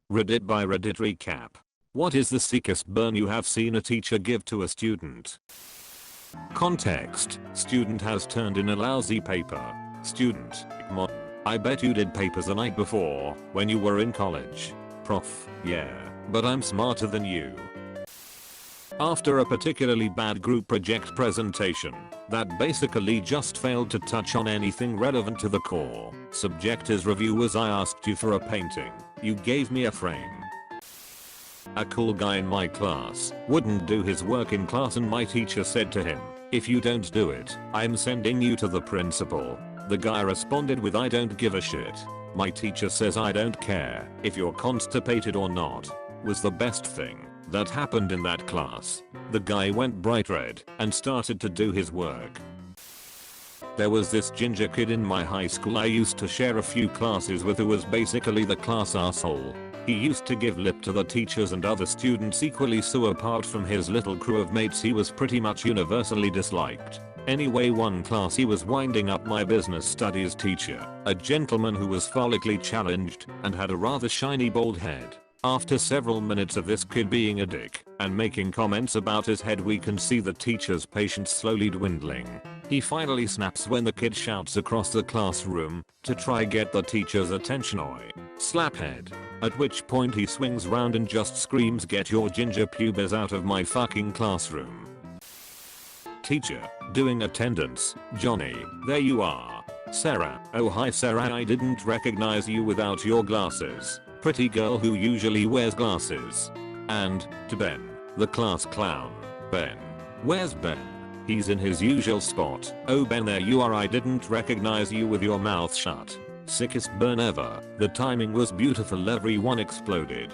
Reddit by Reddit recap. What is the sickest burn you have seen a teacher give to a student? Context. Student has turned in a lousy paper. Student. I bet you did papers the night before when you were in college. Prof. Yeah, but I'm smarter than you. After a particularly bad group project presentation that basically just failed to touch on anything relevant to the core subject as review was I asked you for a painting. You gave me a frame. A cool guy in my class wouldn't do his work in class and my teacher said to him, "If you don't do it, I'm sending you to the principal." The guy responded with, "I don't give a shit. My teacher says I don't care if you're constipated or not." Was the best thing that happened in that class. The guy went bright red and started to do his work. There was this ginger kid in my high school I used to share a few classes with who was basically the class asshole. He used to give lip to the teachers and other students equally, so apart from his little crew of mates he was pretty much universally disliked. Anyway, one class he was winding up my business studies teacher, a gentleman who was follically challenged and had a rather shiny bald head. After several minutes of this kid being a dick and making comments about his head, we can see the teacher's patience slowly dwindling. He finally snaps when the kid shouts across the classroom to try get the teacher's attention, "Oi, slaphead." At which point he swings round and just screams, "Get your ginger pubes out of my fucking classroom." Teacher, doing attendance, "Johnny, there you are." Sarah, "Oh hi Sarah, I didn't recognize you without your glasses." Pretty girl who usually wears glasses. And, to Ben, the class clown, "Ben. Where's Ben? He's in his usual spot." "Oh Ben, there you are, I didn't recognize you with your mouth shut." Sickest burn ever. The timing was beautiful, everyone exploded.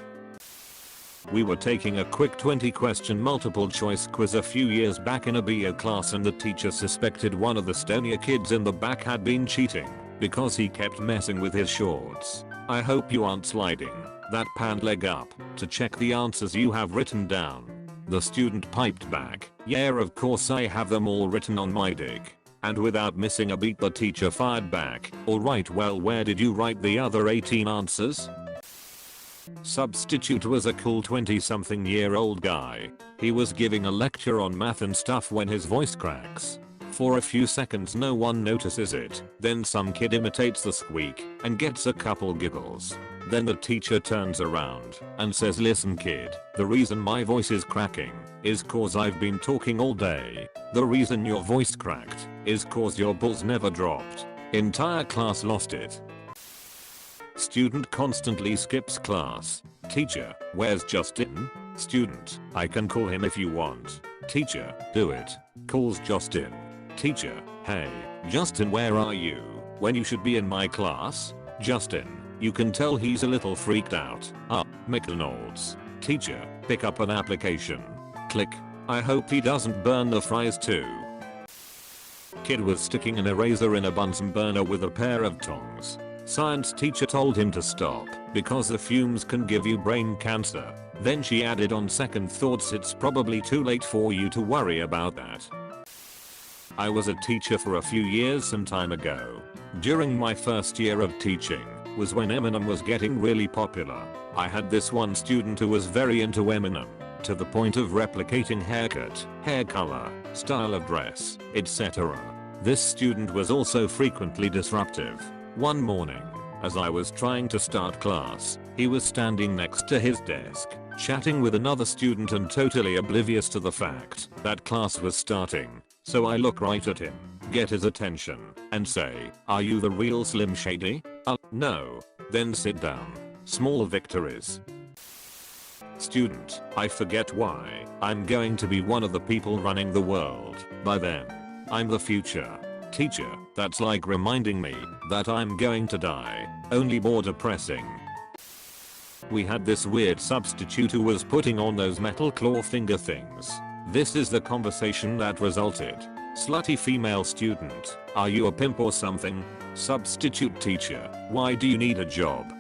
We were taking a quick 20-question multiple choice quiz a few years back in a BO class and the teacher suspected one of the stonier kids in the back had been cheating because he kept messing with his shorts. "I hope you aren't sliding that pant leg up to check the answers you have written down." The student piped back, "Yeah, of course I have them all written on my dick." And without missing a beat the teacher fired back, "Alright, well where did you write the other 18 answers?" Substitute was a cool 20-something-year-old guy. He was giving a lecture on math and stuff when his voice cracks. For a few seconds no one notices it, then some kid imitates the squeak and gets a couple giggles. Then the teacher turns around and says, "Listen kid, the reason my voice is cracking is cause I've been talking all day. The reason your voice cracked is cause your balls never dropped." Entire class lost it. Student constantly skips class. Teacher, "Where's Justin?" Student, "I can call him if you want." Teacher, "Do it." Calls Justin. Teacher, "Hey, Justin, where are you when you should be in my class?" Justin, "You can tell he's a little freaked out." McDonald's. Teacher, "Pick up an application." Click. "I hope he doesn't burn the fries too." Kid was sticking an eraser in a Bunsen burner with a pair of tongs. Science teacher told him to stop because the fumes can give you brain cancer. Then she added, "On second thoughts it's probably too late for you to worry about that." I was a teacher for a few years some time ago. During my first year of teaching was when Eminem was getting really popular. I had this one student who was very into Eminem, to the point of replicating haircut, hair color, style of dress, etc. This student was also frequently disruptive. One morning, as I was trying to start class, he was standing next to his desk, chatting with another student and totally oblivious to the fact that class was starting. So I look right at him, get his attention, and say, "Are you the real Slim Shady?" No." "Then sit down." Small victories. Student, "I forget why I'm going to be one of the people running the world by then. I'm the future." Teacher, "That's like reminding me that I'm going to die, only more depressing." We had this weird substitute who was putting on those metal claw finger things. This is the conversation that resulted. Slutty female student, "Are you a pimp or something?" Substitute teacher, "Why do you need a job?"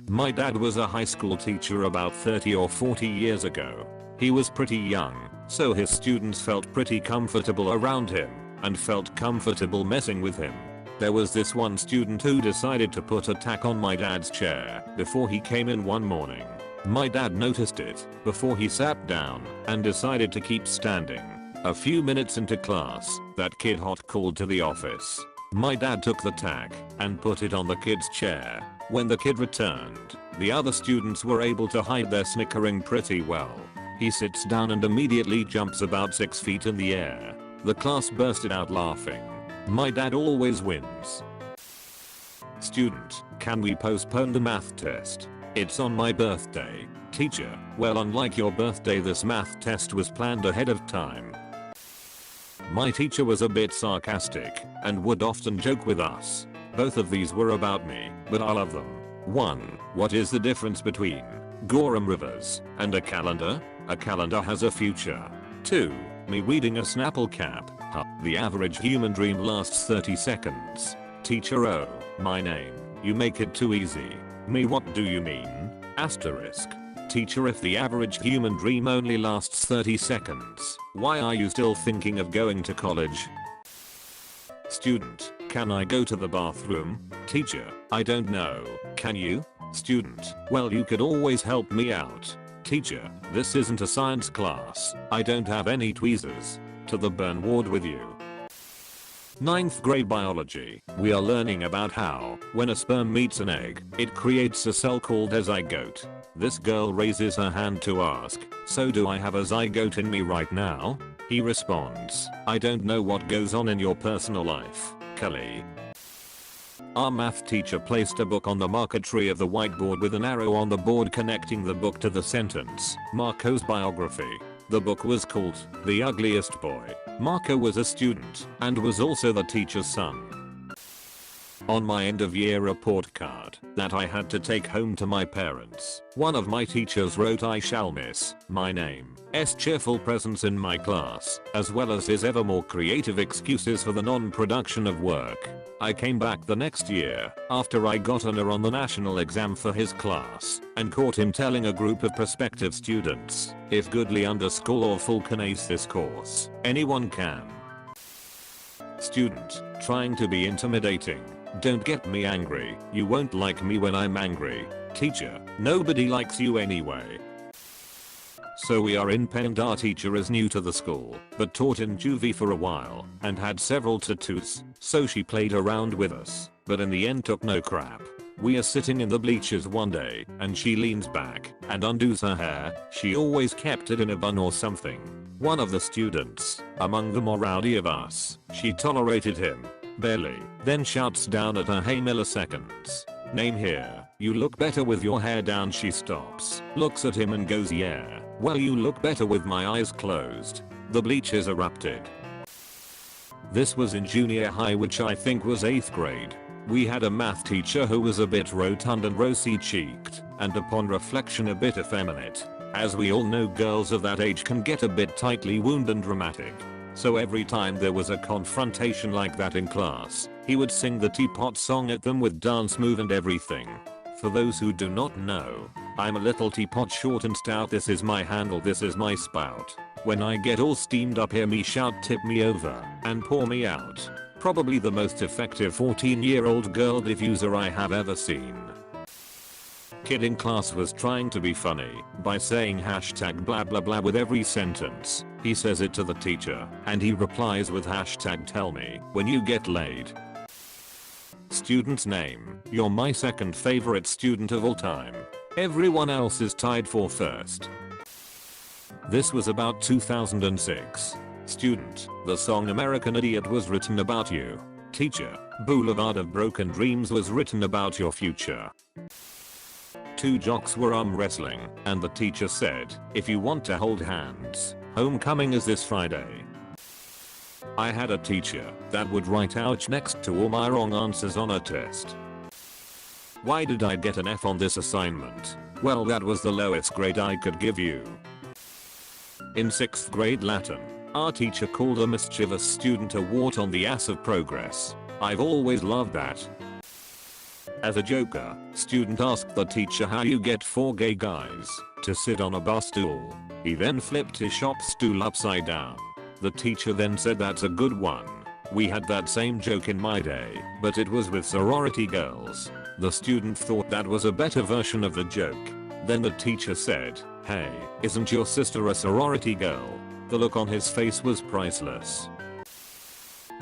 My dad was a high school teacher about 30 or 40 years ago. He was pretty young, so his students felt pretty comfortable around him and felt comfortable messing with him. There was this one student who decided to put a tack on my dad's chair before he came in one morning. My dad noticed it before he sat down and decided to keep standing. A few minutes into class, that kid hot called to the office. My dad took the tack and put it on the kid's chair. When the kid returned, the other students were able to hide their snickering pretty well. He sits down and immediately jumps about 6 feet in the air. The class bursted out laughing. My dad always wins. Student, can we postpone the math test? It's on my birthday. Teacher, well, unlike your birthday, this math test was planned ahead of time. My teacher was a bit sarcastic and would often joke with us. Both of these were about me, but I love them. 1. What is the difference between Gorham Rivers and a calendar? A calendar has a future. 2. Me reading a Snapple cap. The average human dream lasts 30 seconds. Teacher, oh, my name. You make it too easy. Me, what do you mean? Asterisk. Teacher, if the average human dream only lasts 30 seconds, why are you still thinking of going to college? Student, can I go to the bathroom? Teacher, I don't know. Can you? Student, well, you could always help me out. Teacher, this isn't a science class. I don't have any tweezers. To the burn ward with you. 9th grade biology. We are learning about how, when a sperm meets an egg, it creates a cell called a zygote. This girl raises her hand to ask, so do I have a zygote in me right now? He responds, I don't know what goes on in your personal life, Kelly. Our math teacher placed a book on the marker tree of the whiteboard with an arrow on the board connecting the book to the sentence, Marco's biography. The book was called The Ugliest Boy. Marco was a student and was also the teacher's son. On my end of year report card that I had to take home to my parents, one of my teachers wrote, I shall miss my name's cheerful presence in my class, as well as his ever more creative excuses for the non-production of work. I came back the next year after I got an A on the national exam for his class and caught him telling a group of prospective students, if Goodley underscore or full can ace this course, anyone can. Student, trying to be intimidating. Don't get me angry, you won't like me when I'm angry. Teacher, nobody likes you anyway. So we are in Penn and our teacher is new to the school, but taught in juvie for a while and had several tattoos, so she played around with us, but in the end took no crap. We are sitting in the bleachers one day and she leans back and undoes her hair. She always kept it in a bun or something. One of the students, among the more rowdy of us, she tolerated him. Barely, then shouts down at her, hey milliseconds. Name here, you look better with your hair down. She stops, looks at him and goes, yeah, well you look better with my eyes closed. The bleachers erupted. This was in junior high, which I think was 8th grade. We had a math teacher who was a bit rotund and rosy cheeked, and upon reflection a bit effeminate. As we all know, girls of that age can get a bit tightly wound and dramatic. So every time there was a confrontation like that in class, he would sing the teapot song at them with dance move and everything. For those who do not know, I'm a little teapot, short and stout. This is my handle, this is my spout. When I get all steamed up, hear me shout, tip me over and pour me out. Probably the most effective 14-year-old girl diffuser I have ever seen. Kid in class was trying to be funny by saying hashtag blah blah blah with every sentence. He says it to the teacher and he replies with hashtag tell me when you get laid. Student's name, you're my second favorite student of all time. Everyone else is tied for first. This was about 2006. Student, the song American Idiot was written about you. Teacher, Boulevard of Broken Dreams was written about your future. Two jocks were arm wrestling, and the teacher said, if you want to hold hands, homecoming is this Friday. I had a teacher that would write ouch next to all my wrong answers on a test. Why did I get an F on this assignment? Well, that was the lowest grade I could give you. In 6th grade Latin, our teacher called a mischievous student a wart on the ass of progress. I've always loved that. As a joker, student asked the teacher how you get 4 gay guys to sit on a bar stool. He then flipped his shop stool upside down. The teacher then said, that's a good one. We had that same joke in my day, but it was with sorority girls. The student thought that was a better version of the joke. Then the teacher said, "Hey, isn't your sister a sorority girl?" The look on his face was priceless.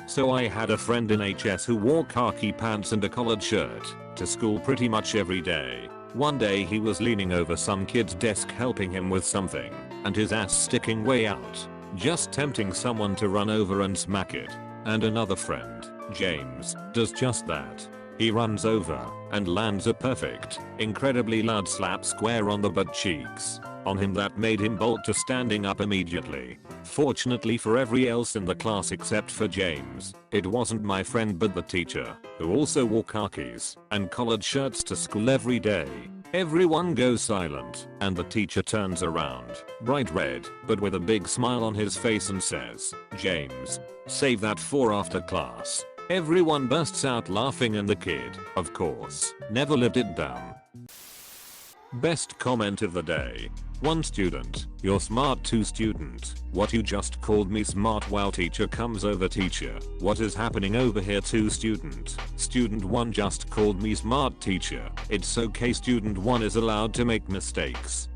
So I had a friend in HS who wore khaki pants and a collared shirt to school pretty much every day. One day he was leaning over some kid's desk helping him with something, and his ass sticking way out, just tempting someone to run over and smack it. And another friend, James, does just that. He runs over and lands a perfect, incredibly loud slap square on the butt cheeks on him that made him bolt to standing up immediately. Fortunately for everyone else in the class except for James, it wasn't my friend but the teacher, who also wore khakis and collared shirts to school every day. Everyone goes silent, and the teacher turns around, bright red, but with a big smile on his face and says, "James, save that for after class." Everyone bursts out laughing and the kid, of course, never lived it down. Best comment of the day. 1 student, "You're smart." 2 student, "What, you just called me smart?" Wow. Teacher comes over. Teacher, "What is happening over here?" 2 student, "Student 1 just called me smart." Teacher, "It's okay, student 1 is allowed to make mistakes."